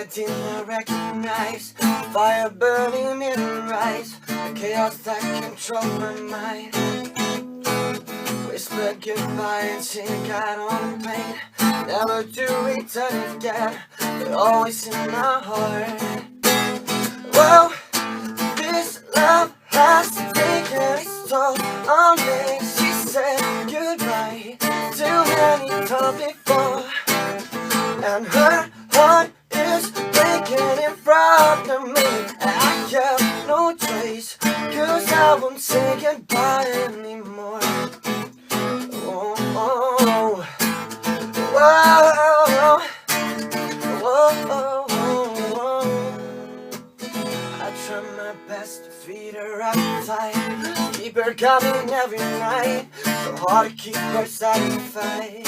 I did not recognize the fire burning in her eyes, the chaos that controlled my mind. Whispered goodbye and she got on a plane. Never do return again, but always in my heart. Whoa, this love has taken its toll on me. She said goodbye too many times before, and her heart is breaking in front of me. I have no choice, 'cause I won't say goodbye anymore. Oh, oh, whoa, whoa, whoa. I try my best to feed her appetite, keep her coming every night, so hard to keep her satisfied.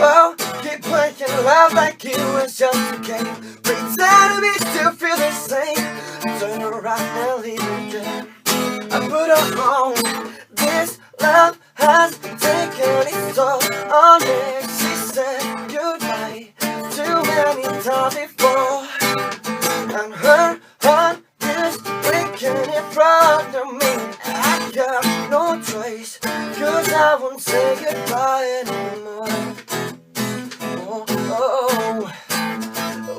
Oh, keep making love like it was just a game, pretend me to feel the same, turn around and leave again. I put her on, this love has taken its toll on me. She said goodbye too many times before, and her heart is breaking in front of me. I got no choice, 'cause I won't say goodbye anymore. Oh, oh,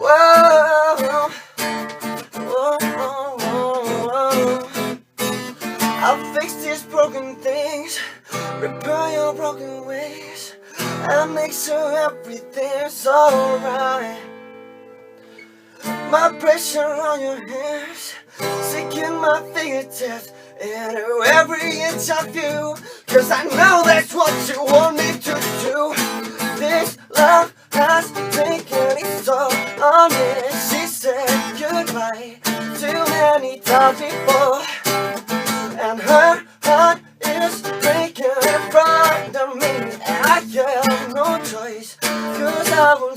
whoa, whoa, whoa, whoa. I'll fix these broken things, repair your broken ways, and make sure everything's alright. My pressure on your hands, sinking my fingertips into every inch of you, 'cause I know that's what you want me to do. This love has taken its toll on me. She said goodbye too many times before, and her heart is breaking in front of me. I have no choice, 'cause I will